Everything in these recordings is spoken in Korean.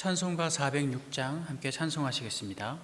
찬송가 406장 함께 찬송하시겠습니다.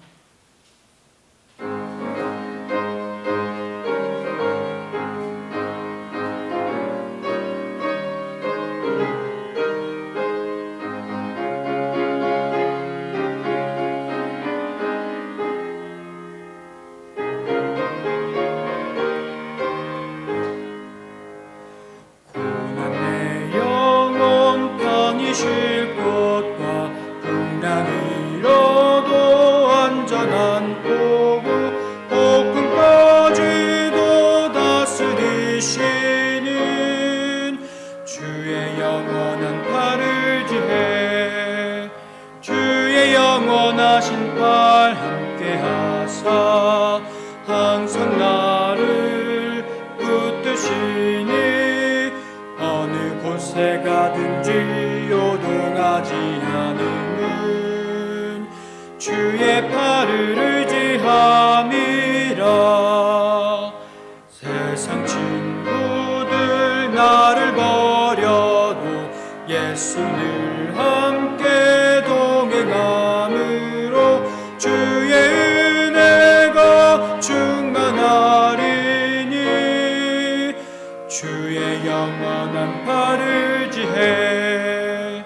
영원하신 팔 함께하사 항상 나를 붙드시니 어느 곳에 가든지 요동하지 않음은 주의 팔을 의지함이라. 세상 친구들 나를 버려도 예수 늘 함께 동행함으로 주의 은혜가 충만하리니 주의 영원한 팔을 지해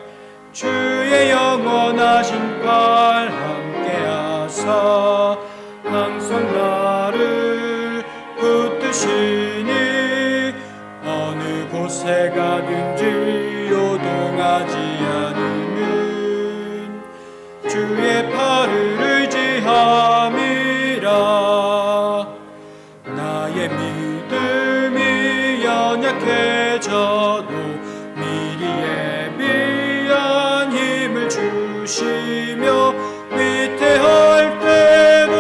주의 영원하신 팔 함께하사 항상 나를 붙드시니 어느 곳에 가든지 요동하지 않으면 주의 팔을 의지함이라. 나의 믿음이 연약해져도 미리 예비한 힘을 주시며 위태할 때도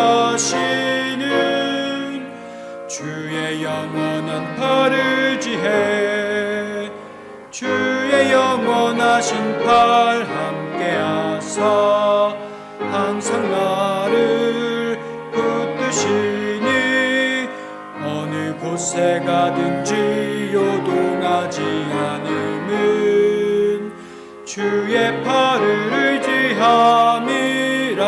안보하시는 주의 영원한 팔을 지해 주의 영원하신 팔 함께하사 항상 나를 붙드시니 어느 곳에 가든지 요동하지 않음은 주의 팔을 의지함이라.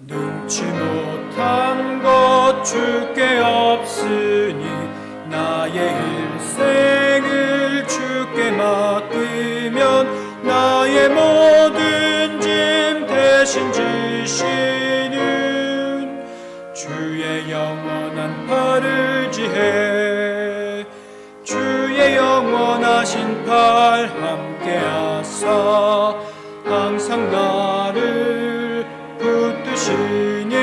능치 못한 것 주께 없으니 나의 일생을 주께 맡기면 나의 모든 짐 대신 지시는 주의 영원한 팔을 지해 주의 영원하신 팔 함께하사 항상 나를 붙드시니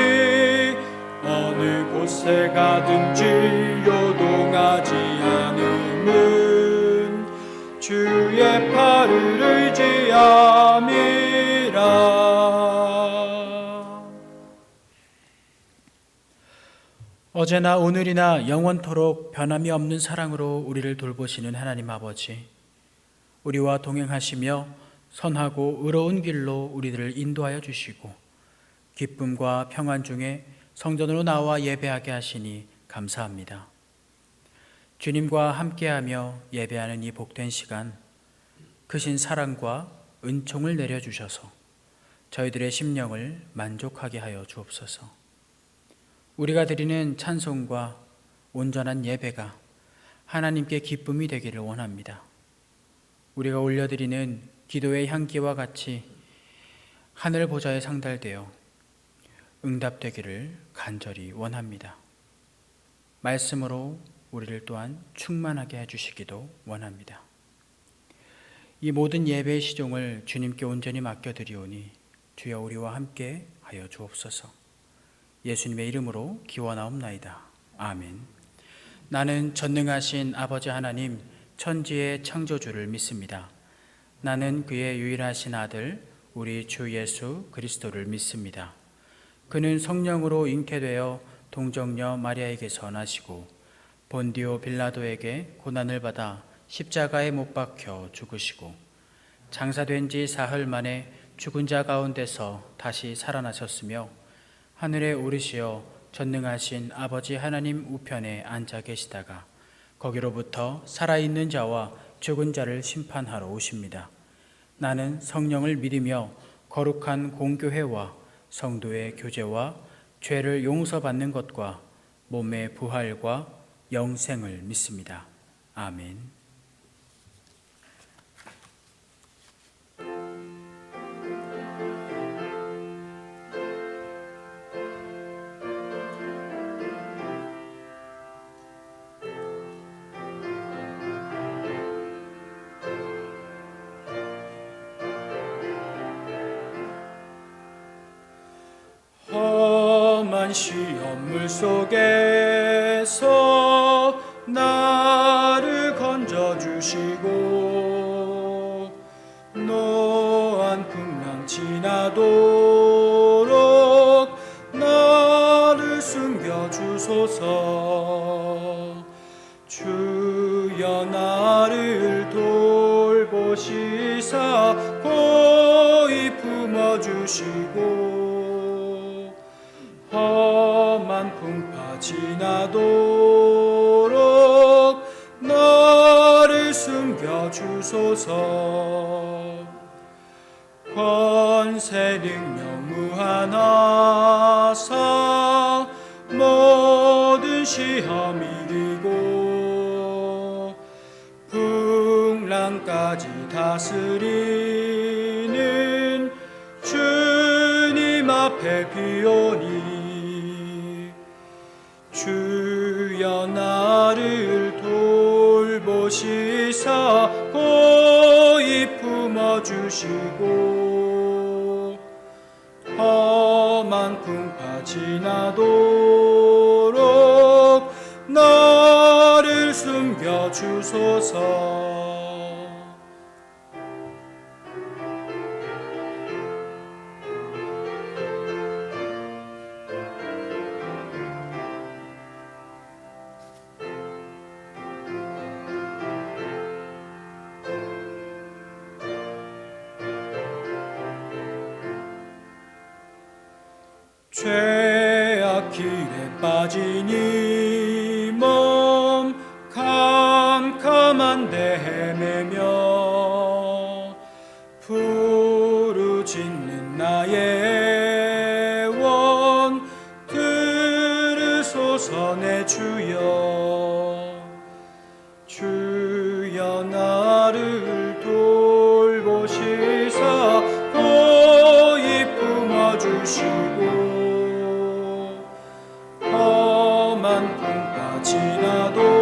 어느 곳에 가든지 요동하지 않음은 주의 팔을 의지함이라. 어제나 오늘이나 영원토록 변함이 없는 사랑으로 우리를 돌보시는 하나님 아버지, 우리와 동행하시며 선하고 의로운 길로 우리들을 인도하여 주시고 기쁨과 평안 중에 성전으로 나와 예배하게 하시니 감사합니다. 주님과 함께하며 예배하는 이 복된 시간, 크신 사랑과 은총을 내려주셔서 저희들의 심령을 만족하게 하여 주옵소서. 우리가 드리는 찬송과 온전한 예배가 하나님께 기쁨이 되기를 원합니다. 우리가 올려드리는 기도의 향기와 같이 하늘 보좌에 상달되어 응답되기를 간절히 원합니다. 말씀으로 우리를 또한 충만하게 해주시기도 원합니다. 이 모든 예배의 시종을 주님께 온전히 맡겨드리오니 주여 우리와 함께 하여 주옵소서. 예수님의 이름으로 기원하옵나이다. 아멘. 나는 전능하신 아버지 하나님 천지의 창조주를 믿습니다. 나는 그의 유일하신 아들 우리 주 예수 그리스도를 믿습니다. 그는 성령으로 잉태되어 동정녀 마리아에게서 나시고 본디오 빌라도에게 고난을 받아 십자가에 못 박혀 죽으시고 장사된 지 사흘 만에 죽은 자 가운데서 다시 살아나셨으며 하늘에 오르시어 전능하신 아버지 하나님 우편에 앉아 계시다가 거기로부터 살아있는 자와 죽은 자를 심판하러 오십니다. 나는 성령을 믿으며 거룩한 공교회와 성도의 교제와 죄를 용서받는 것과 몸의 부활과 영생을 믿습니다. 아멘. 험한 시험물 속에서 나를 건져주시고 노한 풍랑 지나도록 나를 숨겨주소서. 주여 나를 돌보시사 고이 품어주시고 험한 풍파 지나도록 나를 숨겨주소서. 권세 능력 무한하사 모든 시험 이기고 풍랑까지 다스리는 주님 앞에 비오니 주여 나를 돌보시사 고이 품어주시고 험한 풍파 지나도록 나를 숨겨주소서. 죄악 길에 빠진 이 몸 캄캄한데 헤매며 부르짖는 나의 원 들으소서. 내 주여 주여 나를 돌보시사 고이 품어주시고 험한 풍파 지나도록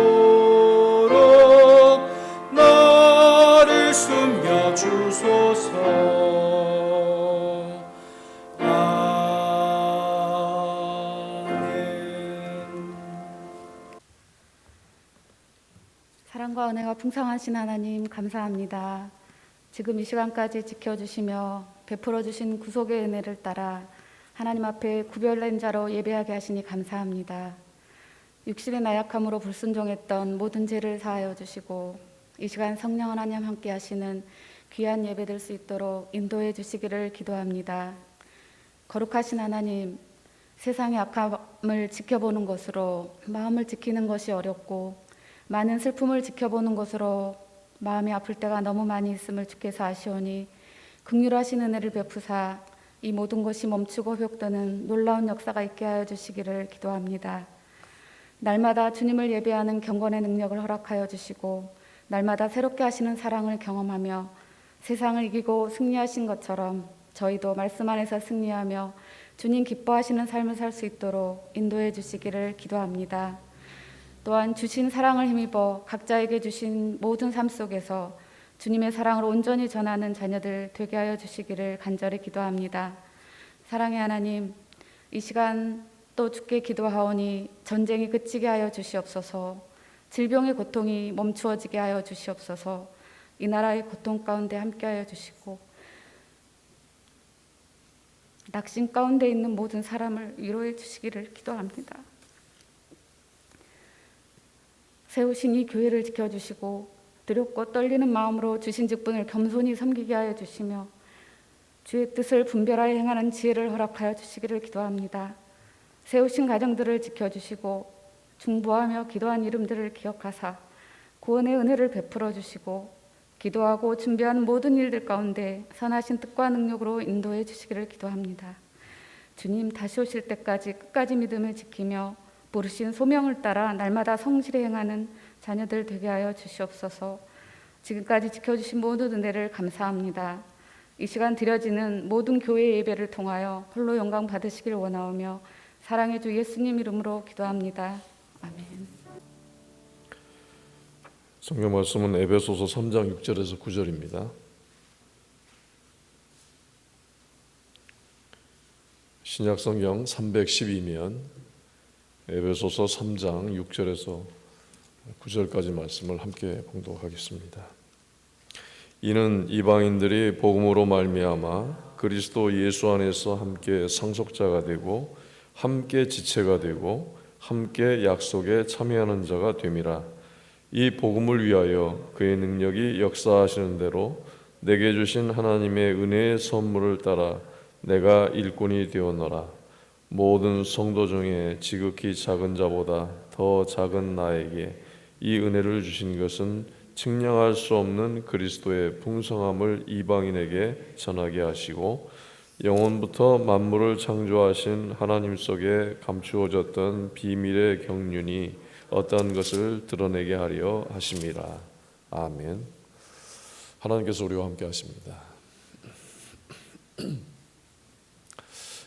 나를 숨겨주소서. 아멘. 사랑과 은혜가 풍성하신 하나님 감사합니다. 지금 이 시간까지 지켜주시며 베풀어주신 구속의 은혜를 따라 하나님 앞에 구별된 자로 예배하게 하시니 감사합니다. 육신의 나약함으로 불순종했던 모든 죄를 사하여 주시고 이 시간 성령 하나님 함께 하시는 귀한 예배 될 수 있도록 인도해 주시기를 기도합니다. 거룩하신 하나님, 세상의 악함을 지켜보는 것으로 마음을 지키는 것이 어렵고 많은 슬픔을 지켜보는 것으로 마음이 아플 때가 너무 많이 있음을 주께서 아시오니 긍휼하신 은혜를 베푸사 이 모든 것이 멈추고 회복되는 놀라운 역사가 있게 하여 주시기를 기도합니다. 날마다 주님을 예배하는 경건의 능력을 허락하여 주시고 날마다 새롭게 하시는 사랑을 경험하며 세상을 이기고 승리하신 것처럼 저희도 말씀 안에서 승리하며 주님 기뻐하시는 삶을 살 수 있도록 인도해 주시기를 기도합니다. 또한 주신 사랑을 힘입어 각자에게 주신 모든 삶 속에서 주님의 사랑을 온전히 전하는 자녀들 되게 하여 주시기를 간절히 기도합니다. 사랑의 하나님, 이 시간 또 주께 기도하오니 전쟁이 그치게 하여 주시옵소서. 질병의 고통이 멈추어지게 하여 주시옵소서. 이 나라의 고통 가운데 함께 하여 주시고 낙심 가운데 있는 모든 사람을 위로해 주시기를 기도합니다. 세우신 이 교회를 지켜주시고 두렵고 떨리는 마음으로 주신 직분을 겸손히 섬기게 하여 주시며 주의 뜻을 분별하여 행하는 지혜를 허락하여 주시기를 기도합니다. 세우신 가정들을 지켜주시고 중보하며 기도한 이름들을 기억하사 구원의 은혜를 베풀어 주시고 기도하고 준비하는 모든 일들 가운데 선하신 뜻과 능력으로 인도해 주시기를 기도합니다. 주님 다시 오실 때까지 끝까지 믿음을 지키며 부르신 소명을 따라 날마다 성실히 행하는 자녀들 되게 하여 주시옵소서. 지금까지 지켜주신 모든 은혜를 감사합니다. 이 시간 드려지는 모든 교회 예배를 통하여 홀로 영광 받으시길 원하오며 사랑의 주 예수님 이름으로 기도합니다. 아멘. 성경 말씀은 에베소서 3장 6절에서 9절입니다. 신약 성경 312면 에베소서 3장 6절에서 9절까지 말씀을 함께 봉독하겠습니다. 이는 이방인들이 복음으로 말미암아 그리스도 예수 안에서 함께 상속자가 되고 함께 지체가 되고 함께 약속에 참여하는 자가 됨이라. 이 복음을 위하여 그의 능력이 역사하시는 대로 내게 주신 하나님의 은혜의 선물을 따라 내가 일꾼이 되었노라. 모든 성도 중에 지극히 작은 자보다 더 작은 나에게 이 은혜를 주신 것은 측량할 수 없는 그리스도의 풍성함을 이방인에게 전하게 하시고 영원부터 만물을 창조하신 하나님 속에 감추어졌던 비밀의 경륜이 어떠한 것을 드러내게 하려 하심이라. 아멘. 하나님께서 우리와 함께 하십니다.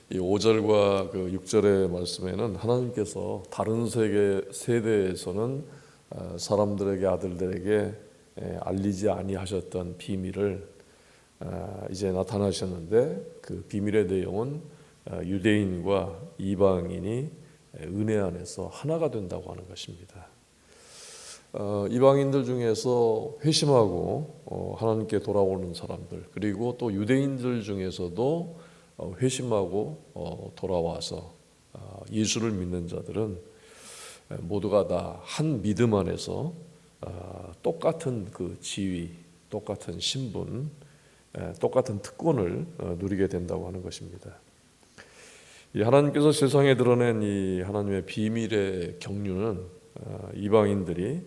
이 5절과 그 6절의 말씀에는 하나님께서 다른 세대에서는 사람들에게 아들들에게 알리지 아니하셨던 비밀을 이제 나타나셨는데 그 비밀의 내용은 유대인과 이방인이 은혜 안에서 하나가 된다고 하는 것입니다. 이방인들 중에서 회심하고 하나님께 돌아오는 사람들, 그리고 또 유대인들 중에서도 회심하고 돌아와서 예수를 믿는 자들은 모두가 다 한 믿음 안에서 똑같은 그 지위, 똑같은 신분, 똑같은 특권을 누리게 된다고 하는 것입니다. 이 하나님께서 세상에 드러낸 이 하나님의 비밀의 경륜은 이방인들이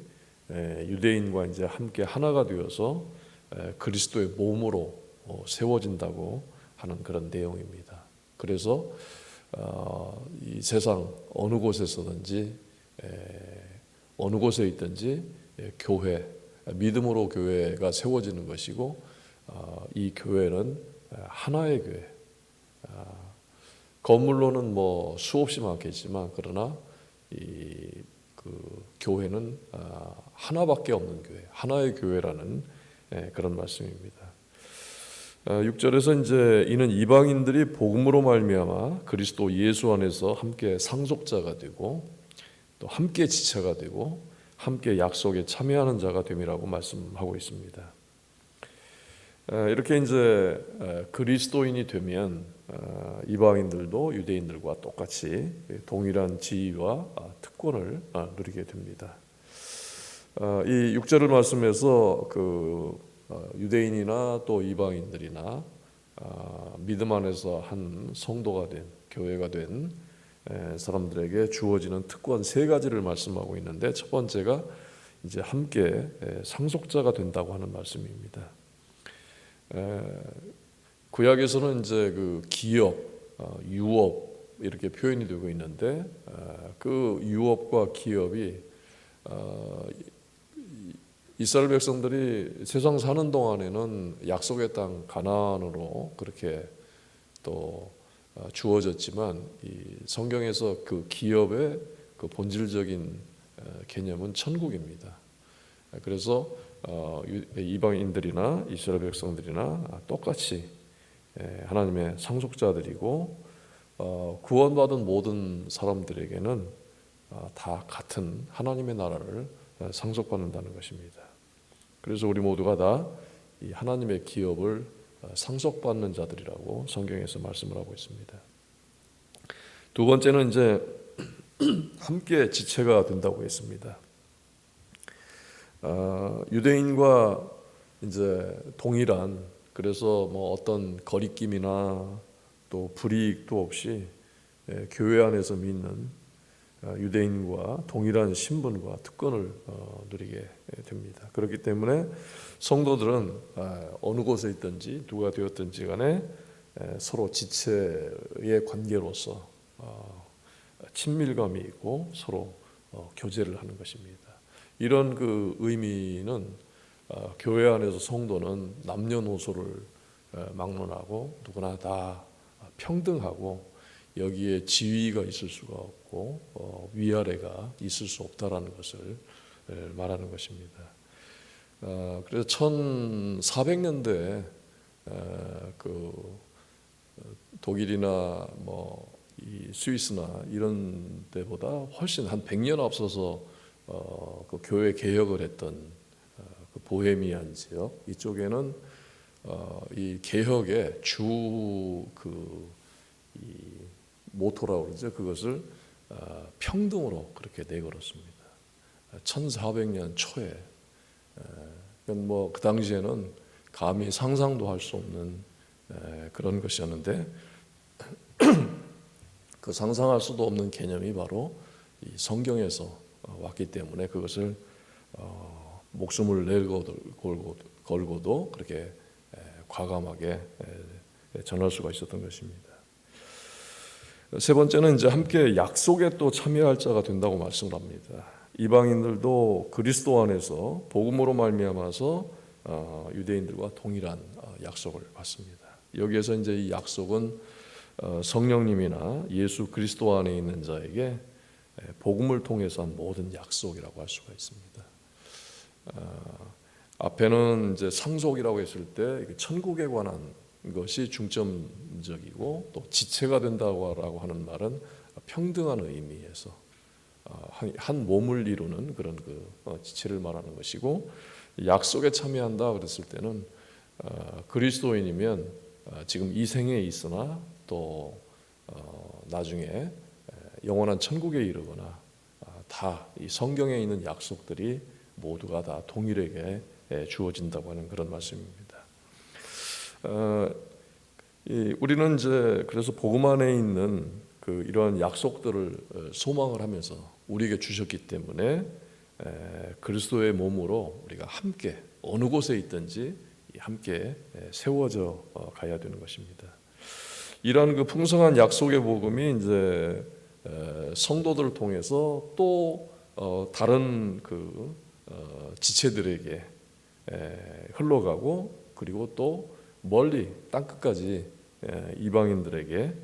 유대인과 이제 함께 하나가 되어서 그리스도의 몸으로 세워진다고 하는 그런 내용입니다. 그래서 이 세상 어느 곳에서든지 어느 곳에 있든지 교회, 믿음으로 교회가 세워지는 것이고 이 교회는 하나의 교회. 건물로는 뭐 수없이 많겠지만 그러나 그 교회는 하나밖에 없는 교회, 하나의 교회라는 그런 말씀입니다. 6절에서 이제 이는 이방인들이 복음으로 말미암아 그리스도 예수 안에서 함께 상속자가 되고 또 함께 지체가 되고 함께 약속에 참여하는 자가 됨이라고 말씀하고 있습니다. 이렇게 이제 그리스도인이 되면 이방인들도 유대인들과 똑같이 동일한 지위와 특권을 누리게 됩니다. 이 6절을 말씀에서 그 유대인이나 또 이방인들이나 믿음 안에서 한 성도가 된 교회가 된 사람들에게 주어지는 특권 세 가지를 말씀하고 있는데 첫 번째가 이제 함께 상속자가 된다고 하는 말씀입니다. 구약에서는 이제 그 기업, 유업 이렇게 표현이 되고 있는데 그 유업과 기업이 이스라엘 백성들이 세상 사는 동안에는 약속의 땅 가나안으로 그렇게 또 주어졌지만 이 성경에서 그 기업의 그 본질적인 개념은 천국입니다. 그래서 이방인들이나 이스라엘 백성들이나 똑같이 하나님의 상속자들이고 구원받은 모든 사람들에게는 다 같은 하나님의 나라를 상속받는다는 것입니다. 그래서 우리 모두가 다 이 하나님의 기업을 상속받는 자들이라고 성경에서 말씀을 하고 있습니다. 두 번째는 이제 함께 지체가 된다고 했습니다. 유대인과 이제 동일한, 그래서 뭐 어떤 거리낌이나 또 불이익도 없이 교회 안에서 믿는 유대인과 동일한 신분과 특권을 누리게 됩니다. 그렇기 때문에 성도들은 어느 곳에 있든지 누가 되었든지 간에 서로 지체의 관계로서 친밀감이 있고 서로 교제를 하는 것입니다. 이런 그 의미는 교회 안에서 성도는 남녀노소를 막론하고 누구나 다 평등하고 여기에 지위가 있을 수가 없고 위아래가 있을 수 없다라는 것을 말하는 것입니다. 그래서 1400년대에 그 독일이나 뭐 이 스위스나 이런 데보다 훨씬 한 100년 앞서서 그 교회 개혁을 했던 그 보헤미안 지역 이쪽에는 이 개혁의 주 이 모토라고 그러죠. 그것을 평등으로 그렇게 내걸었습니다. 1400년 초에 뭐 그 당시에는 감히 상상도 할 수 없는 그런 것이었는데 그 상상할 수도 없는 개념이 바로 이 성경에서 왔기 때문에 그것을 목숨을 걸고도 그렇게 과감하게 전할 수가 있었던 것입니다. 세 번째는 이제 함께 약속에 또 참여할 자가 된다고 말씀을 합니다. 이방인들도 그리스도 안에서 복음으로 말미암아서 유대인들과 동일한 약속을 받습니다. 여기에서 이제 이 약속은 성령님이나 예수 그리스도 안에 있는 자에게 복음을 통해서 한 모든 약속이라고 할 수가 있습니다. 앞에는 이제 상속이라고 했을 때 천국에 관한 것이 중점적이고 또 지체가 된다고 하는 말은 평등한 의미에서 한 몸을 이루는 그런 그 지체를 말하는 것이고 약속에 참여한다 그랬을 때는 그리스도인이면 지금 이 생에 있으나 또 나중에 영원한 천국에 이르거나 다 이 성경에 있는 약속들이 모두가 다 동일하게 주어진다고 하는 그런 말씀입니다. 우리는 이제 그래서 복음 안에 있는 그 이러한 약속들을 소망을 하면서 우리에게 주셨기 때문에 그리스도의 몸으로 우리가 함께 어느 곳에 있든지 함께 세워져 가야 되는 것입니다. 이러한 그 풍성한 약속의 복음이 이제 성도들을 통해서 또 다른 그 지체들에게 흘러가고 그리고 또 멀리 땅 끝까지 이방인들에게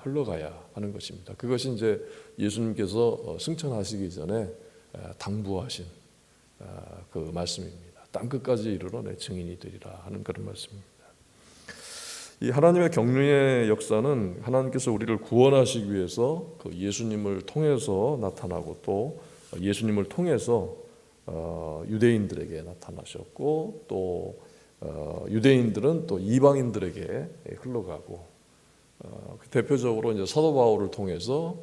흘러가야 하는 것입니다. 그것이 이제 예수님께서 승천하시기 전에 당부하신 그 말씀입니다. 땅 끝까지 이르러 내 증인이 되리라 하는 그런 말씀입니다. 이 하나님의 경륜의 역사는 하나님께서 우리를 구원하시기 위해서 그 예수님을 통해서 나타나고 또 예수님을 통해서 유대인들에게 나타나셨고 또 유대인들은 또 이방인들에게 흘러가고 대표적으로 이제 사도 바울을 통해서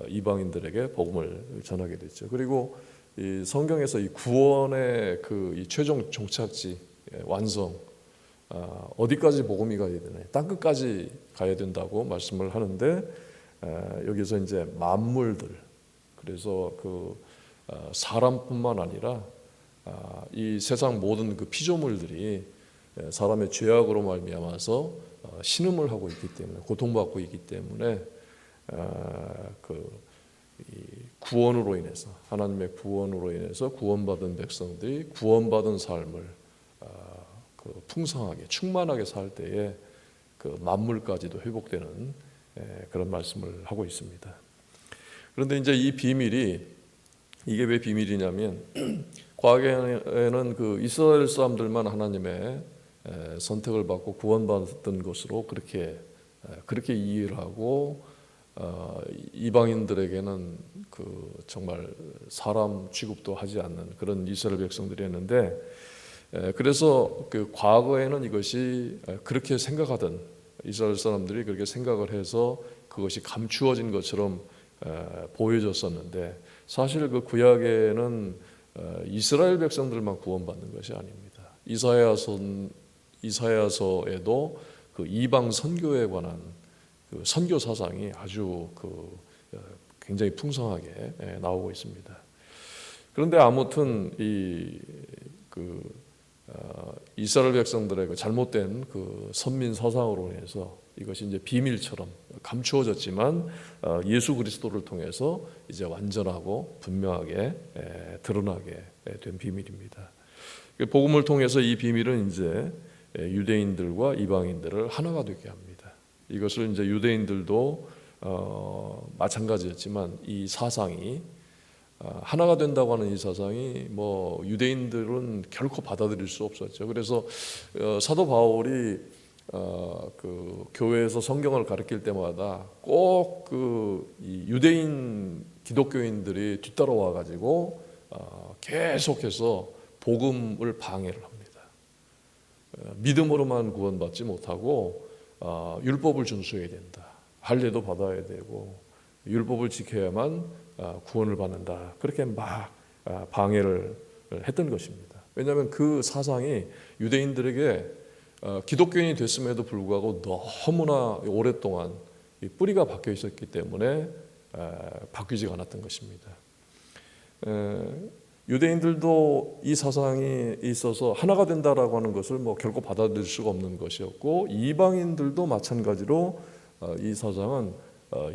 이방인들에게 복음을 전하게 됐죠. 그리고 이 성경에서 이 구원의 그 이 최종 종착지 완성 어디까지 복음이 가야 되나? 땅 끝까지 가야 된다고 말씀을 하는데 여기서 이제 만물들 그래서 그 사람뿐만 아니라 이 세상 모든 그 피조물들이 사람의 죄악으로 말미암아서 신음을 하고 있기 때문에 고통받고 있기 때문에 이 구원으로 인해서 하나님의 구원으로 인해서 구원받은 백성들이 구원받은 삶을 그 풍성하게 충만하게 살 때에 그 만물까지도 회복되는 그런 말씀을 하고 있습니다. 그런데 이제 이 비밀이 이게 왜 비밀이냐면 과거에는 그 이스라엘 사람들만 하나님의 선택을 받고 구원받았던 것으로 그렇게 이해를 하고 이방인들에게는 그 정말 사람 취급도 하지 않는 그런 이스라엘 백성들이었는데 그래서 그 과거에는 이것이 그렇게 생각하던 이스라엘 사람들이 그렇게 생각을 해서 그것이 감추어진 것처럼 보여졌었는데 사실 그 구약에는 이스라엘 백성들만 구원받는 것이 아닙니다. 이사야서에도 그 이방 선교에 관한 그 선교 사상이 아주 굉장히 풍성하게 나오고 있습니다. 그런데 아무튼 이스라엘 백성들의 그 잘못된 그 선민 사상으로 인해서 이것이 이제 비밀처럼 감추어졌지만 예수 그리스도를 통해서 이제 완전하고 분명하게 드러나게 된 비밀입니다. 복음을 통해서 이 비밀은 이제 유대인들과 이방인들을 하나가 되게 합니다. 이것을 이제 유대인들도 마찬가지였지만 이 사상이 하나가 된다고 하는 이 사상이 뭐 유대인들은 결코 받아들일 수 없었죠. 그래서 사도 바울이 그 교회에서 성경을 가르칠 때마다 꼭 이 유대인 기독교인들이 뒤따라와 가지고 계속해서 복음을 방해를 합니다. 믿음으로만 구원받지 못하고 율법을 준수해야 된다. 할례도 받아야 되고 율법을 지켜야만 구원을 받는다. 그렇게 막 방해를 했던 것입니다. 왜냐하면 그 사상이 유대인들에게 기독교인이 됐음에도 불구하고 너무나 오랫동안 뿌리가 박혀 있었기 때문에 바뀌지 않았던 것입니다. 유대인들도 이 사상이 있어서 하나가 된다라고 하는 것을 뭐 결코 받아들일 수가 없는 것이었고 이방인들도 마찬가지로 이 사상은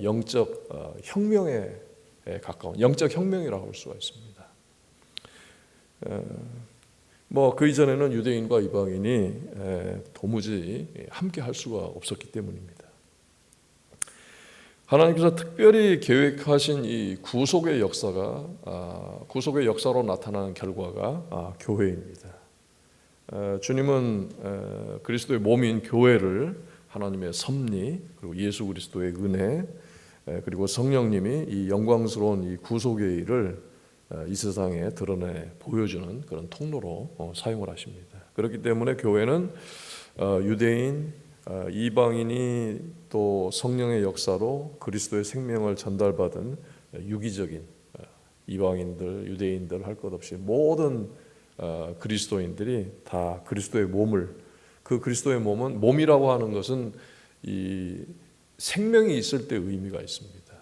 영적 혁명에 가까운 영적 혁명이라고 할 수가 있습니다. 뭐 그 이전에는 유대인과 이방인이 도무지 함께 할 수가 없었기 때문입니다. 하나님께서 특별히 계획하신 이 구속의 역사가 구속의 역사로 나타나는 결과가 교회입니다. 주님은 그리스도의 몸인 교회를 하나님의 섭리 그리고 예수 그리스도의 은혜 그리고 성령님이 이 영광스러운 이 구속의 일을 이 세상에 드러내 보여주는 그런 통로로 사용을 하십니다. 그렇기 때문에 교회는 유대인, 이방인이 또 성령의 역사로 그리스도의 생명을 전달받은 유기적인 이방인들, 유대인들 할 것 없이 모든 그리스도인들이 다 그리스도의 몸을 그 그리스도의 몸은 몸이라고 하는 것은 이 생명이 있을 때 의미가 있습니다.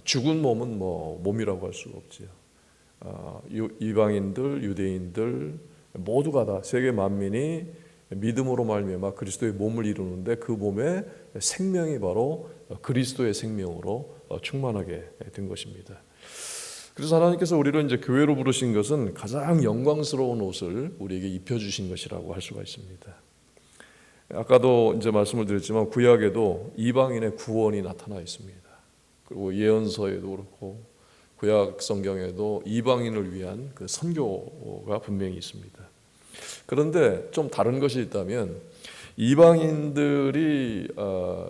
죽은 몸은 뭐 몸이라고 할 수가 없지요. 이방인들, 유대인들 모두가 다 세계 만민이 믿음으로 말미암아 그리스도의 몸을 이루는데 그 몸의 생명이 바로 그리스도의 생명으로 충만하게 된 것입니다. 그래서 하나님께서 우리를 이제 교회로 부르신 것은 가장 영광스러운 옷을 우리에게 입혀주신 것이라고 할 수가 있습니다. 아까도 이제 말씀을 드렸지만 구약에도 이방인의 구원이 나타나 있습니다. 그리고 예언서에도 그렇고 구약 성경에도 이방인을 위한 그 선교가 분명히 있습니다. 그런데 좀 다른 것이 있다면 이방인들이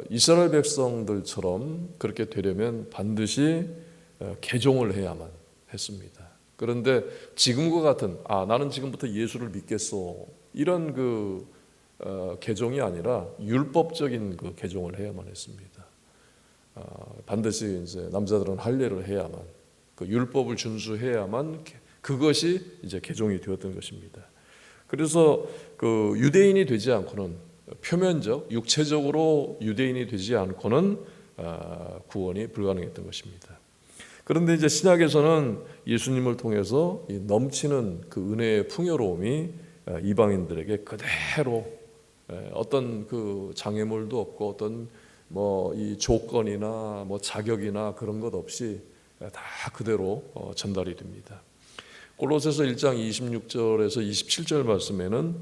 이스라엘 백성들처럼 그렇게 되려면 반드시 개종을 해야만 했습니다. 그런데 지금과 같은 나는 지금부터 예수를 믿겠어 이런 그 개종이 아니라 율법적인 그 개종을 해야만 했습니다. 반드시 이제 남자들은 할례를 해야만 그 율법을 준수해야만 그것이 이제 개종이 되었던 것입니다. 그래서 그 유대인이 되지 않고는 표면적 육체적으로 유대인이 되지 않고는 구원이 불가능했던 것입니다. 그런데 이제 신약에서는 예수님을 통해서 이 넘치는 그 은혜의 풍요로움이 이방인들에게 그대로 어떤 그 장애물도 없고 어떤 뭐 이 조건이나 뭐 자격이나 그런 것 없이 다 그대로 전달이 됩니다. 골로새서 1장 26절에서 27절 말씀에는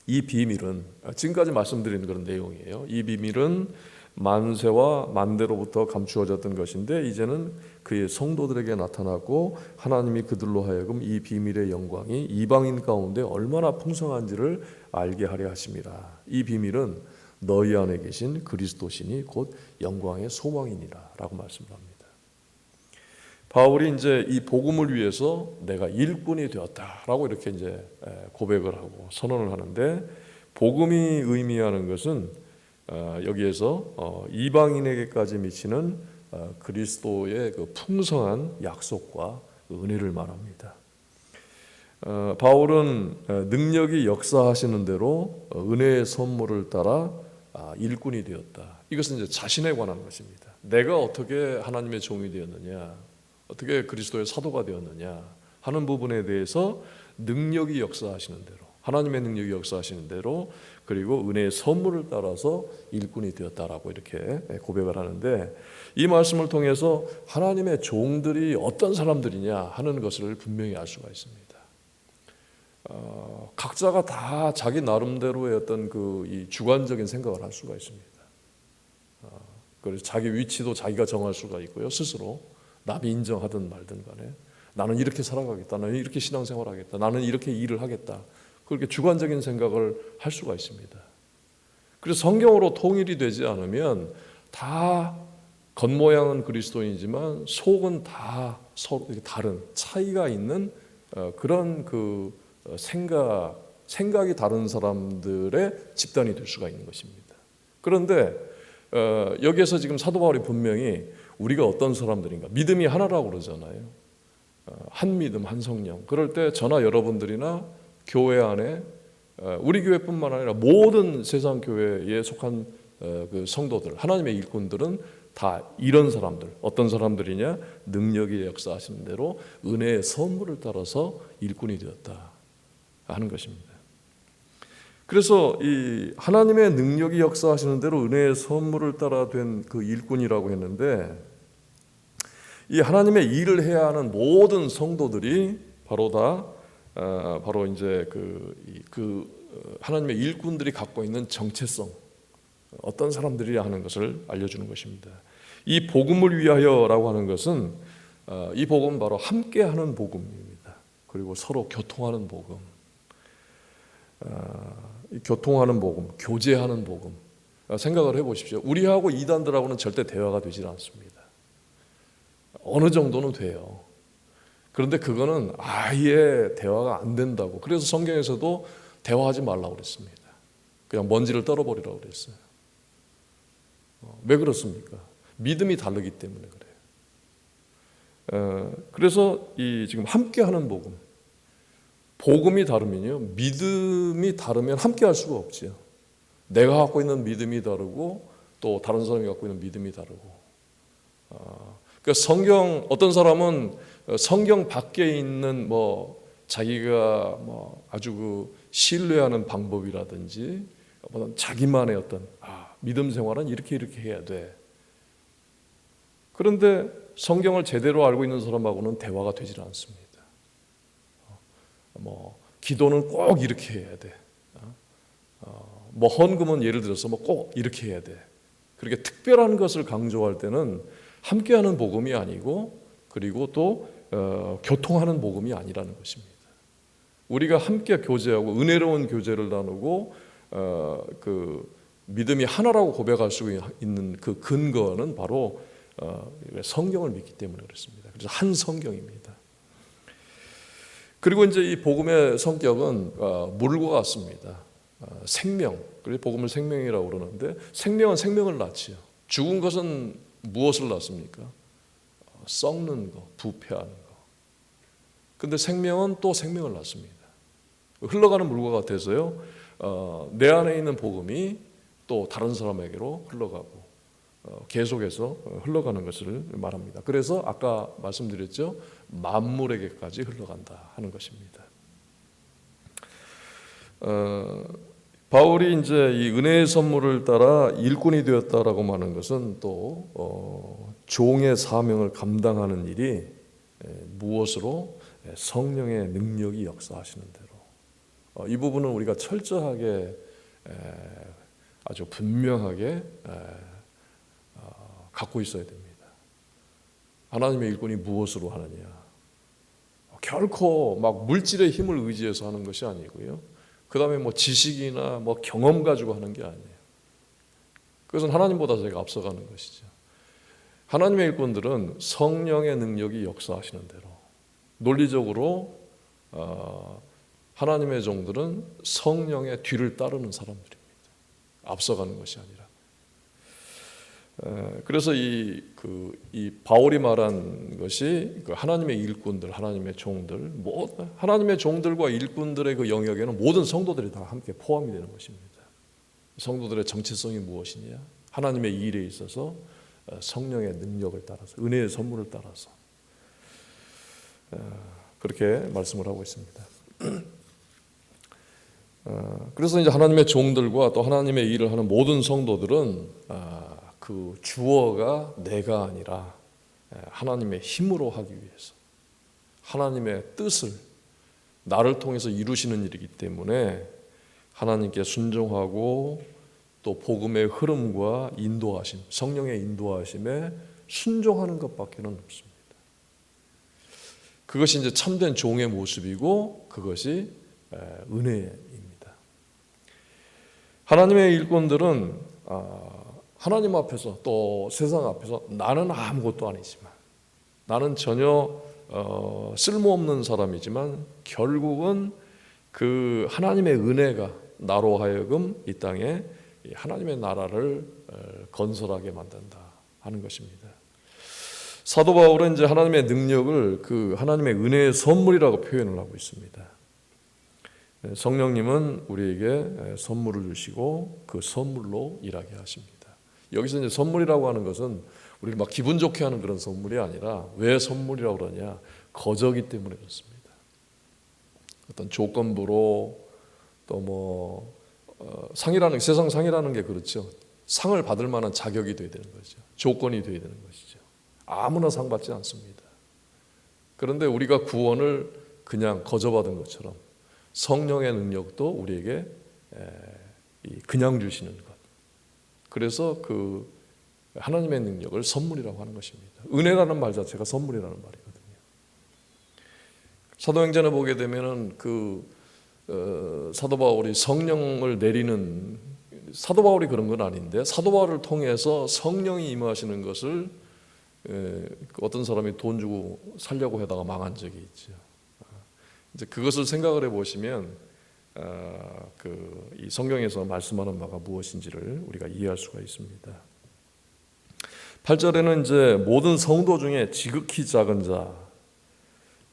이 비밀은 지금까지 말씀드린 그런 내용이에요. 이 비밀은 만세와 만대로부터 감추어졌던 것인데 이제는 그의 성도들에게 나타나고 하나님이 그들로 하여금 이 비밀의 영광이 이방인 가운데 얼마나 풍성한지를 알게 하려 하심이라. 이 비밀은 너희 안에 계신 그리스도시니 곧 영광의 소망이니라 라고 말씀합니다. 바울이 이제 이 복음을 위해서 내가 일꾼이 되었다라고 이렇게 이제 고백을 하고 선언을 하는데 복음이 의미하는 것은 여기에서 이방인에게까지 미치는 그리스도의 그 풍성한 약속과 은혜를 말합니다. 바울은 능력이 역사하시는 대로 은혜의 선물을 따라 일꾼이 되었다. 이것은 이제 자신에 관한 것입니다. 내가 어떻게 하나님의 종이 되었느냐, 어떻게 그리스도의 사도가 되었느냐 하는 부분에 대해서 능력이 역사하시는 대로, 하나님의 능력이 역사하시는 대로, 그리고 은혜의 선물을 따라서 일꾼이 되었다라고 이렇게 고백을 하는데, 이 말씀을 통해서 하나님의 종들이 어떤 사람들이냐 하는 것을 분명히 알 수가 있습니다. 각자가 다 자기 나름대로의 어떤 이 주관적인 생각을 할 수가 있습니다. 그래서 자기 위치도 자기가 정할 수가 있고요. 스스로 남이 인정하든 말든 간에 나는 이렇게 살아가겠다, 나는 이렇게 신앙생활하겠다, 나는 이렇게 일을 하겠다, 그렇게 주관적인 생각을 할 수가 있습니다. 그래서 성경으로 통일이 되지 않으면 다 겉모양은 그리스도인이지만 속은 다 서로 다른 차이가 있는 그런 생각이 다른 사람들의 집단이 될 수가 있는 것입니다. 그런데 여기에서 지금 사도 바울이 분명히 우리가 어떤 사람들인가, 믿음이 하나라고 그러잖아요. 한 믿음, 한 성령. 그럴 때 저나 여러분들이나 교회 안에 우리 교회뿐만 아니라 모든 세상 교회에 속한 그 성도들, 하나님의 일꾼들은 다 이런 사람들, 어떤 사람들이냐, 능력이 역사하시는 대로 은혜의 선물을 따라서 일꾼이 되었다 하는 것입니다. 그래서 이 하나님의 능력이 역사하시는 대로 은혜의 선물을 따라 된 그 일꾼이라고 했는데, 이 하나님의 일을 해야 하는 모든 성도들이 바로 이제 하나님의 일꾼들이 갖고 있는 정체성, 어떤 사람들이야 하는 것을 알려주는 것입니다. 이 복음을 위하여라고 하는 것은 이 복음은 바로 함께하는 복음입니다. 그리고 서로 교통하는 복음, 교통하는 복음, 교제하는 복음. 생각을 해보십시오. 우리하고 이단들하고는 절대 대화가 되질 않습니다. 어느 정도는 돼요. 그런데 그거는 아예 대화가 안 된다고. 그래서 성경에서도 대화하지 말라고 그랬습니다. 그냥 먼지를 떨어버리라고 그랬어요. 왜 그렇습니까? 믿음이 다르기 때문에 그래요. 그래서 이 지금 함께하는 복음, 복음이 다르면요, 믿음이 다르면 함께할 수가 없지요. 내가 갖고 있는 믿음이 다르고 또 다른 사람이 갖고 있는 믿음이 다르고. 그러니까 어떤 사람은 성경 밖에 있는 자기가 아주 신뢰하는 방법이라든지 자기만의 어떤 믿음 생활은 이렇게 해야 돼. 그런데 성경을 제대로 알고 있는 사람하고는 대화가 되질 않습니다. 기도는 꼭 이렇게 해야 돼. 헌금은 예를 들어서 꼭 이렇게 해야 돼. 그렇게 특별한 것을 강조할 때는 함께하는 복음이 아니고, 그리고 또 교통하는 복음이 아니라는 것입니다. 우리가 함께 교제하고 은혜로운 교제를 나누고 그 믿음이 하나라고 고백할 수 있는 그 근거는 바로 성경을 믿기 때문에 그렇습니다. 그래서 한 성경입니다. 그리고 이제 이 복음의 성격은 물과 같습니다. 생명, 그래서 복음을 생명이라고 그러는데, 생명은 생명을 낳지요. 죽은 것은 무엇을 낳습니까? 썩는 거, 부패하는 거. 근데 생명은 또 생명을 낳습니다. 흘러가는 물과 같아서요, 내 안에 있는 복음이 또 다른 사람에게로 흘러가고 계속해서 흘러가는 것을 말합니다. 그래서 아까 말씀드렸죠, 만물에게까지 흘러간다 하는 것입니다. 바울이 이제 이 은혜의 선물을 따라 일꾼이 되었다라고 말하는 것은 또 종의 사명을 감당하는 일이 무엇으로? 성령의 능력이 역사하시는 대로. 이 부분은 우리가 철저하게 아주 분명하게 갖고 있어야 됩니다. 하나님의 일꾼이 무엇으로 하느냐? 결코 막 물질의 힘을 의지해서 하는 것이 아니고요. 그 다음에 지식이나 경험 가지고 하는 게 아니에요. 그것은 하나님보다 제가 앞서가는 것이죠. 하나님의 일꾼들은 성령의 능력이 역사하시는 대로, 논리적으로 하나님의 종들은 성령의 뒤를 따르는 사람들입니다. 앞서가는 것이 아니라. 그래서 이 바울이 말한 것이 그 하나님의 일꾼들, 하나님의 종들, 하나님의 종들과 일꾼들의 그 영역에는 모든 성도들이 다 함께 포함이 되는 것입니다. 성도들의 정체성이 무엇이냐? 하나님의 일에 있어서 성령의 능력을 따라서, 은혜의 선물을 따라서 그렇게 말씀을 하고 있습니다. 그래서 이제 하나님의 종들과 또 하나님의 일을 하는 모든 성도들은 그 주어가 내가 아니라 하나님의 힘으로 하기 위해서, 하나님의 뜻을 나를 통해서 이루시는 일이기 때문에 하나님께 순종하고 또 복음의 흐름과 인도하심, 성령의 인도하심에 순종하는 것밖에는 없습니다. 그것이 이제 참된 종의 모습이고 그것이 은혜입니다. 하나님의 일꾼들은 하나님 앞에서 또 세상 앞에서 나는 아무것도 아니지만, 나는 전혀 쓸모없는 사람이지만 결국은 그 하나님의 은혜가 나로 하여금 이 땅에 하나님의 나라를 건설하게 만든다 하는 것입니다. 사도 바울은 이제 하나님의 능력을 그 하나님의 은혜의 선물이라고 표현을 하고 있습니다. 성령님은 우리에게 선물을 주시고 그 선물로 일하게 하십니다. 여기서 이제 선물이라고 하는 것은 우리를 막 기분 좋게 하는 그런 선물이 아니라, 왜 선물이라고 그러냐? 거저기 때문에 그렇습니다. 어떤 조건부로 또 상이라는, 세상 상이라는 게 그렇죠. 상을 받을 만한 자격이 돼야 되는 거죠. 조건이 돼야 되는 것이죠. 아무나 상 받지 않습니다. 그런데 우리가 구원을 그냥 거저받은 것처럼 성령의 능력도 우리에게 그냥 주시는 것. 그래서 그 하나님의 능력을 선물이라고 하는 것입니다. 은혜라는 말 자체가 선물이라는 말이거든요. 사도행전에 보게 되면은 사도 바울이 성령을 내리는, 사도 바울이 그런 건 아닌데 사도 바울을 통해서 성령이 임하시는 것을 어떤 사람이 돈 주고 살려고 하다가 망한 적이 있죠. 이제 그것을 생각을 해보시면 이 성경에서 말씀하는 바가 무엇인지를 우리가 이해할 수가 있습니다. 8절에는 이제 모든 성도 중에 지극히 작은 자,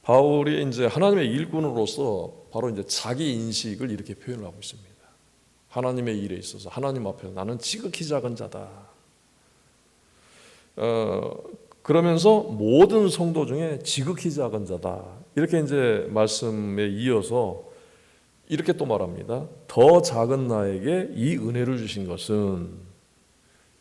바울이 이제 하나님의 일꾼으로서 바로 이제 자기 인식을 이렇게 표현을 하고 있습니다. 하나님의 일에 있어서 하나님 앞에 나는 지극히 작은 자다. 그러면서 모든 성도 중에 지극히 작은 자다. 이렇게 이제 말씀에 이어서 이렇게 또 말합니다. 더 작은 나에게 이 은혜를 주신 것은,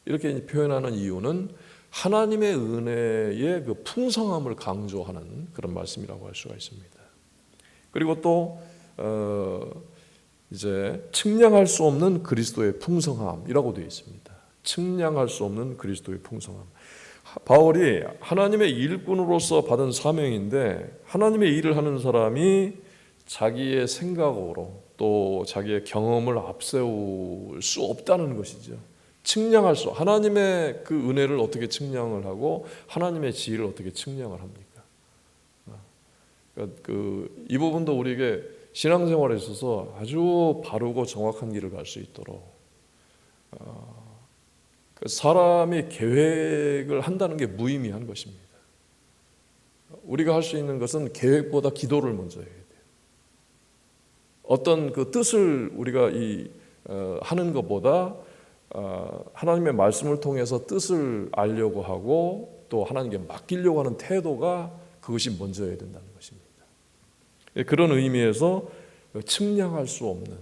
이렇게 표현하는 이유는 하나님의 은혜의 그 풍성함을 강조하는 그런 말씀이라고 할 수가 있습니다. 그리고 또 이제 측량할 수 없는 그리스도의 풍성함이라고 되어 있습니다. 측량할 수 없는 그리스도의 풍성함. 바울이 하나님의 일꾼으로서 받은 사명인데, 하나님의 일을 하는 사람이 자기의 생각으로 또 자기의 경험을 앞세울 수 없다는 것이죠. 측량할 수, 하나님의 그 은혜를 어떻게 측량을 하고 하나님의 지혜를 어떻게 측량을 합니까? 이 부분도 우리에게 신앙생활에 있어서 아주 바르고 정확한 길을 갈 수 있도록 사람이 계획을 한다는 게 무의미한 것입니다. 우리가 할 수 있는 것은 계획보다 기도를 먼저 해야 돼요. 어떤 그 뜻을 우리가 하는 것보다 하나님의 말씀을 통해서 뜻을 알려고 하고 또 하나님께 맡기려고 하는 태도가, 그것이 먼저여야 된다는 것입니다. 그런 의미에서 측량할 수 없는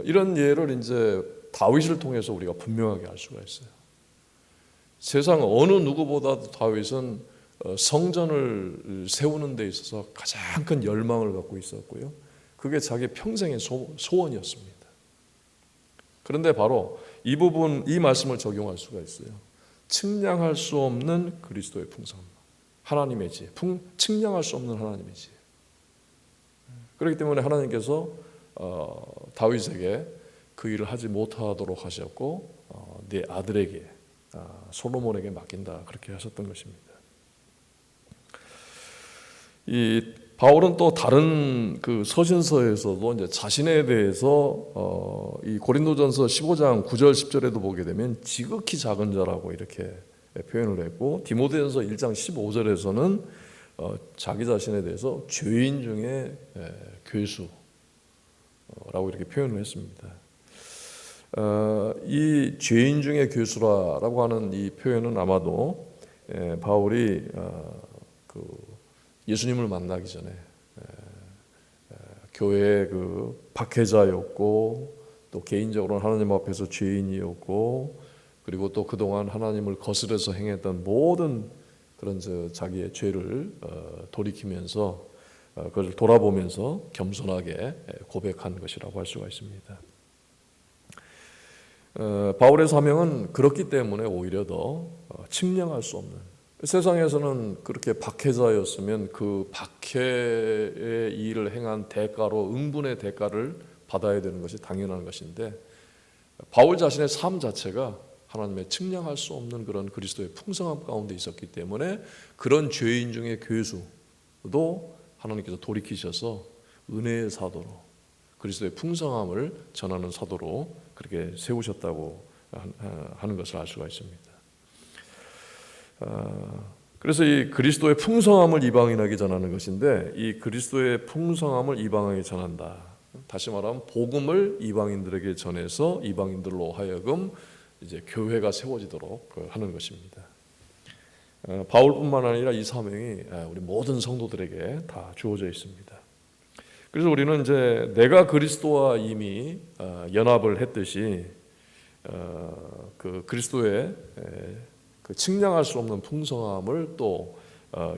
이런 예를 이제 다윗을 통해서 우리가 분명하게 알 수가 있어요. 세상 어느 누구보다도 다윗은 성전을 세우는 데 있어서 가장 큰 열망을 갖고 있었고요. 그게 자기 평생의 소원이었습니다. 그런데 바로 이 부분, 이 말씀을 적용할 수가 있어요. 측량할 수 없는 그리스도의 풍성함, 하나님의 지혜, 측량할 수 없는 하나님의 지혜. 그렇기 때문에 하나님께서 다윗에게 그 일을 하지 못하도록 하셨고 네 아들에게, 솔로몬에게 맡긴다, 그렇게 하셨던 것입니다. 이 바울은 또 다른 그 서신서에서도 이제 자신에 대해서 이 고린도전서 15장 9절 10절에도 보게 되면 지극히 작은 자라고 이렇게 표현을 했고, 디모데전서 1장 15절에서는 자기 자신에 대해서 죄인 중에 괴수라고 이렇게 표현을 했습니다. 이 죄인 중에 괴수라고 하는 이 표현은 아마도 바울이 그 예수님을 만나기 전에 교회의 그 박해자였고, 또 개인적으로 하나님 앞에서 죄인이었고, 그리고 또 그동안 하나님을 거스려서 행했던 모든 그런 자기의 죄를 돌이키면서 그것을 돌아보면서 겸손하게 고백한 것이라고 할 수가 있습니다. 바울의 사명은 그렇기 때문에 오히려 더 측량할 수 없는, 세상에서는 그렇게 박해자였으면 그 박해의 일을 행한 대가로 응분의 대가를 받아야 되는 것이 당연한 것인데, 바울 자신의 삶 자체가 하나님의 측량할 수 없는 그런 그리스도의 풍성함 가운데 있었기 때문에 그런 죄인 중에 괴수도 하나님께서 돌이키셔서 은혜의 사도로, 그리스도의 풍성함을 전하는 사도로 그렇게 세우셨다고 하는 것을 알 수가 있습니다. 그래서 이 그리스도의 풍성함을 이방인에게 전하는 것인데, 이 그리스도의 풍성함을 이방인에게 전한다, 다시 말하면 복음을 이방인들에게 전해서 이방인들로 하여금 이제 교회가 세워지도록 하는 것입니다. 바울뿐만 아니라 이 사명이 우리 모든 성도들에게 다 주어져 있습니다. 그래서 우리는 이제 내가 그리스도와 이미 연합을 했듯이 그 그리스도의 그 측량할 수 없는 풍성함을 또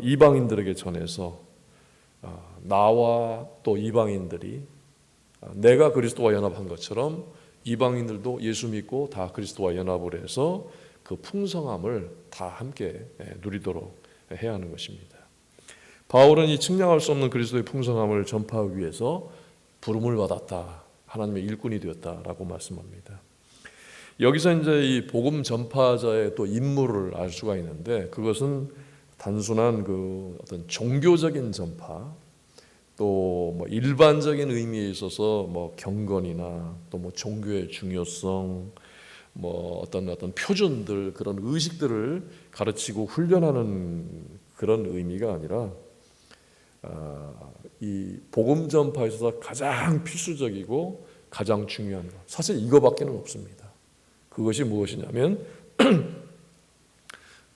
이방인들에게 전해서 나와 또 이방인들이 내가 그리스도와 연합한 것처럼 이방인들도 예수 믿고 다 그리스도와 연합을 해서 그 풍성함을 다 함께 누리도록 해야 하는 것입니다. 바울은 이 측량할 수 없는 그리스도의 풍성함을 전파하기 위해서 부름을 받았다, 하나님의 일꾼이 되었다라고 말씀합니다. 여기서 이제 이 복음 전파자의 또 임무를 알 수가 있는데, 그것은 단순한 그 어떤 종교적인 전파, 또 뭐 일반적인 의미에 있어서 뭐 경건이나 또 뭐 종교의 중요성, 뭐 어떤 표준들, 그런 의식들을 가르치고 훈련하는 그런 의미가 아니라, 이 복음 전파에 있어서 가장 필수적이고 가장 중요한 것, 사실 이거밖에는 없습니다. 그것이 무엇이냐면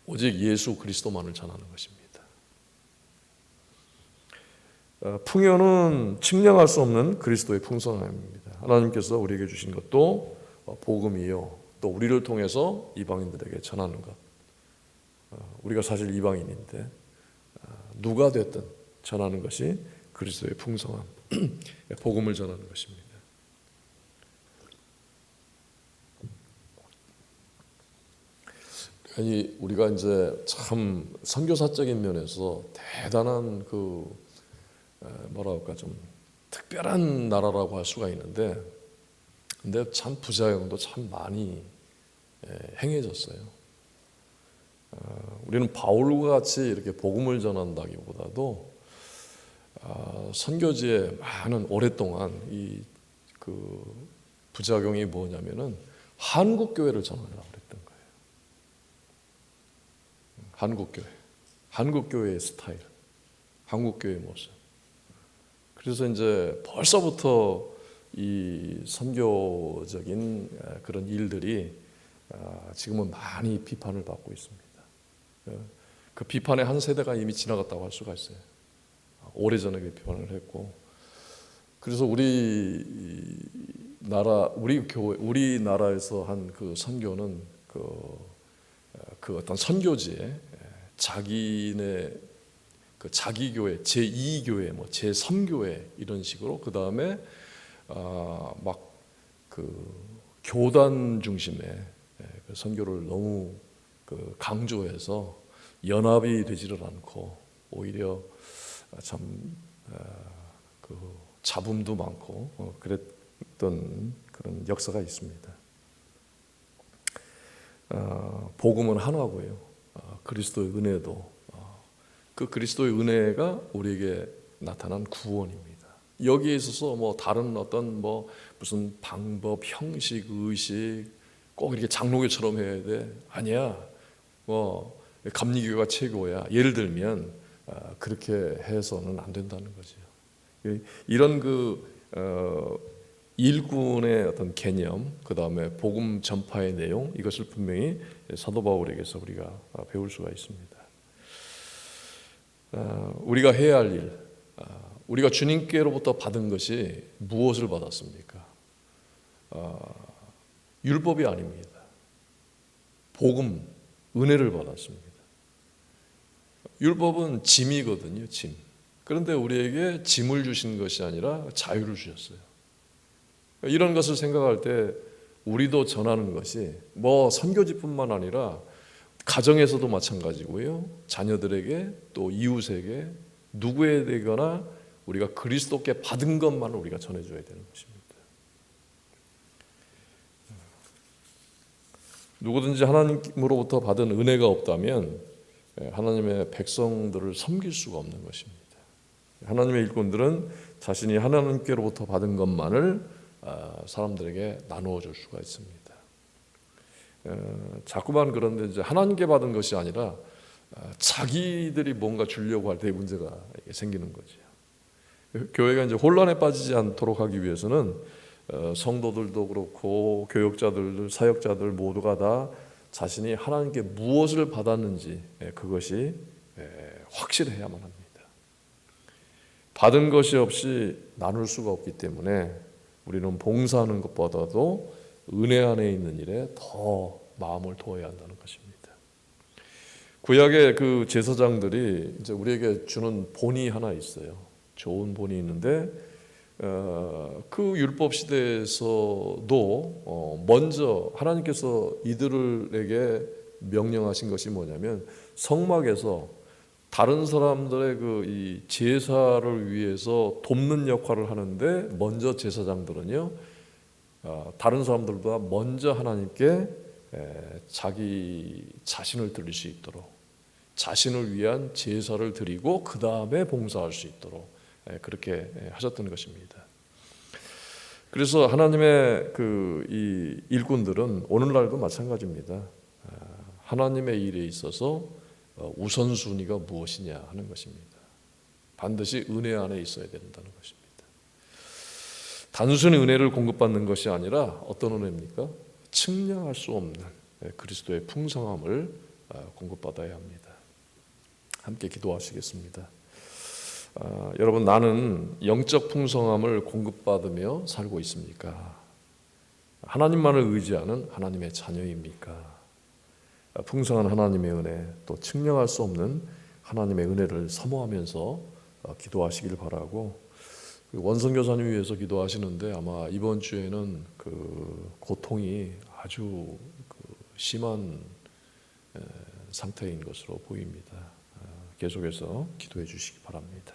오직 예수 그리스도만을 전하는 것입니다. 풍요는 측량할 수 없는 그리스도의 풍성함입니다. 하나님께서 우리에게 주신 것도 복음이요, 또 우리를 통해서 이방인들에게 전하는 것. 우리가 사실 이방인인데 누가 됐든 전하는 것이 그리스도의 풍성함, 복음을 전하는 것입니다. 아니, 우리가 이제 참 선교사적인 면에서 대단한 그 뭐라 할까, 좀 특별한 나라라고 할 수가 있는데, 근데 참 부작용도 참 많이 행해졌어요. 우리는 바울과 같이 이렇게 복음을 전한다기보다도 선교지에 많은 오랫동안 이 그 부작용이 뭐냐면은 한국 교회를 전하려고 그랬던 거예요. 한국 교회, 한국 교회의 스타일, 한국 교회의 모습. 그래서 이제 벌써부터 이 선교적인 그런 일들이 지금은 많이 비판을 받고 있습니다. 그 비판의 한 세대가 이미 지나갔다고 할 수가 있어요. 오래전에 그 비판을 했고, 그래서 우리 교회, 우리나라에서 한 그 선교는 그 어떤 선교지에 자기네 그 자기 교회, 제2교회, 뭐 제3교회 이런 식으로, 그 다음에 막 그 교단 중심의 그 선교를 너무 그 강조해서 연합이 되지를 않고 오히려 참 그 잡음도 많고 그랬던 그런 역사가 있습니다. 복음은 하나고요. 그리스도의 은혜도 그 그리스도의 은혜가 우리에게 나타난 구원입니다. 여기에 있어서 뭐 다른 어떤 뭐 무슨 방법, 형식, 의식 꼭 이렇게 장로교처럼 해야 돼? 아니야. 뭐 감리교가 최고야. 예를 들면 그렇게 해서는 안 된다는 거죠. 이런 일꾼의 어떤 개념, 그 다음에 복음 전파의 내용, 이것을 분명히 사도 바울에게서 우리가 배울 수가 있습니다. 우리가 해야 할 일, 우리가 주님께로부터 받은 것이 무엇을 받았습니까? 율법이 아닙니다. 복음, 은혜를 받았습니다. 율법은 짐이거든요, 짐. 그런데 우리에게 짐을 주신 것이 아니라 자유를 주셨어요. 이런 것을 생각할 때 우리도 전하는 것이 뭐 선교지뿐만 아니라 가정에서도 마찬가지고요. 자녀들에게 또 이웃에게 누구에 되거나 우리가 그리스도께 받은 것만을 우리가 전해줘야 되는 것입니다. 누구든지 하나님으로부터 받은 은혜가 없다면 하나님의 백성들을 섬길 수가 없는 것입니다. 하나님의 일꾼들은 자신이 하나님께로부터 받은 것만을 사람들에게 나누어 줄 수가 있습니다. 자꾸만 그런데 이제 하나님께 받은 것이 아니라 자기들이 뭔가 주려고 할 때 문제가 생기는 거죠. 교회가 이제 혼란에 빠지지 않도록 하기 위해서는 성도들도 그렇고 교역자들, 사역자들 모두가 다 자신이 하나님께 무엇을 받았는지 그것이 확실해야만 합니다. 받은 것이 없이 나눌 수가 없기 때문에 우리는 봉사하는 것보다도 은혜 안에 있는 일에 더 마음을 두어야 한다는 것입니다. 구약의 그 제사장들이 이제 우리에게 주는 본이 하나 있어요. 좋은 본이 있는데 그 율법 시대에서도 먼저 하나님께서 이들에게 명령하신 것이 뭐냐면 성막에서 다른 사람들의 이 제사를 위해서 돕는 역할을 하는데 먼저 제사장들은요 다른 사람들보다 먼저 하나님께 자기 자신을 드릴 수 있도록 자신을 위한 제사를 드리고 그 다음에 봉사할 수 있도록 그렇게 하셨던 것입니다. 그래서 하나님의 이 일꾼들은 오늘날도 마찬가지입니다. 하나님의 일에 있어서 우선순위가 무엇이냐 하는 것입니다. 반드시 은혜 안에 있어야 된다는 것입니다. 단순히 은혜를 공급받는 것이 아니라 어떤 은혜입니까? 측량할 수 없는 그리스도의 풍성함을 공급받아야 합니다. 함께 기도하시겠습니다. 여러분, 나는 영적 풍성함을 공급받으며 살고 있습니까? 하나님만을 의지하는 하나님의 자녀입니까? 풍성한 하나님의 은혜, 또 측량할 수 없는 하나님의 은혜를 사모하면서 기도하시길 바라고, 원성 교사님 위해서 기도하시는데 아마 이번 주에는 그 고통이 아주 심한 상태인 것으로 보입니다. 계속해서 기도해 주시기 바랍니다.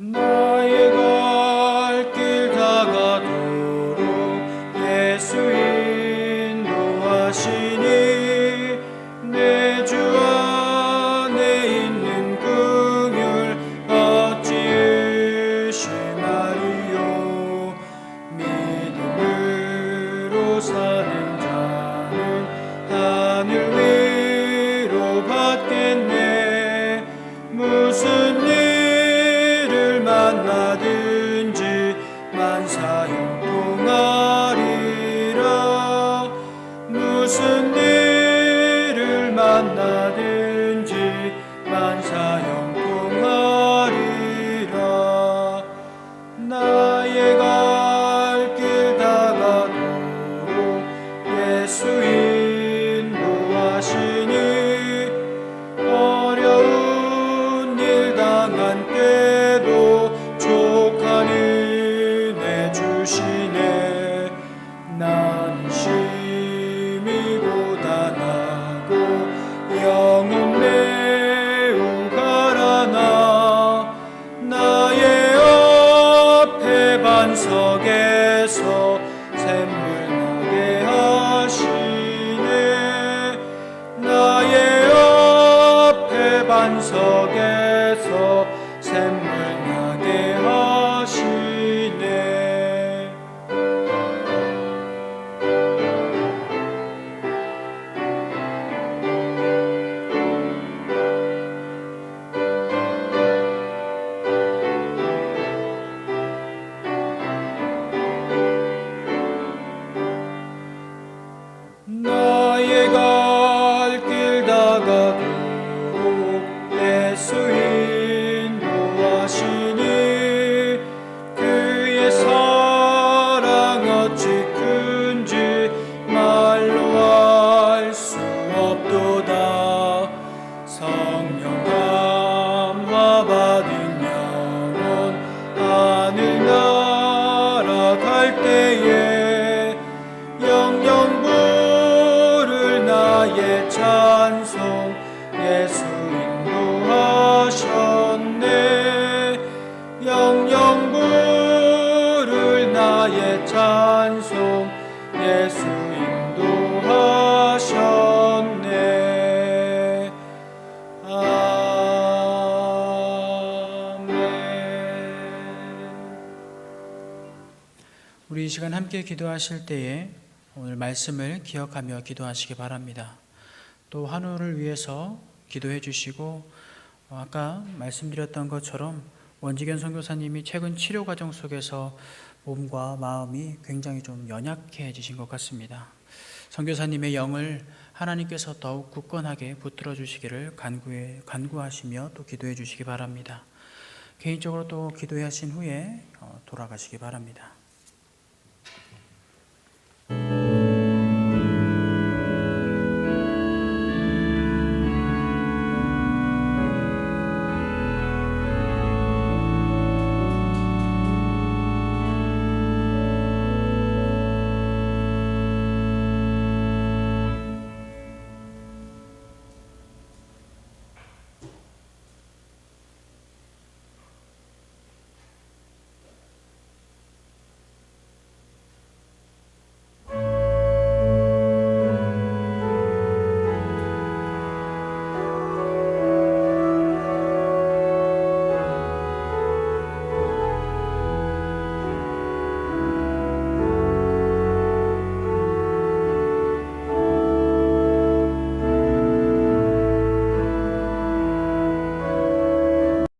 나의 갈 길 다가도록 예수 인도하시니 내 주 안에 있는 긍휼 어찌 의심하리요. 믿음으로 사는 자는 하늘 위로 받겠네. 무슨 만나든지 만사형통하리라. 무슨 일을 만나든지 만사형통하리라. 나의 갈 길 다가도록 예수 인도하시니 반석에서 샘물 나게 하시네. 나의 갈 길 다가도록 예수 인도하시니 그의 사랑 어찌 큰지 말로 알 수 없도다. 성령 감화 받은 영혼 하늘 날아갈 때에 영영 부를 나의 찬송 예수 인도하셨네. 영영 부를 나의 찬송 예수 인도하셨네. 아멘. 우리 이 시간 함께 기도하실 때에 오늘 말씀을 기억하며 기도하시기 바랍니다. 또 환우를 위해서 기도해 주시고 아까 말씀드렸던 것처럼 원지견 선교사님이 최근 치료 과정 속에서 몸과 마음이 굉장히 좀 연약해지신 것 같습니다. 선교사님의 영을 하나님께서 더욱 굳건하게 붙들어 주시기를 간구하시며 또 기도해 주시기 바랍니다. 개인적으로 또 기도하신 후에 돌아가시기 바랍니다.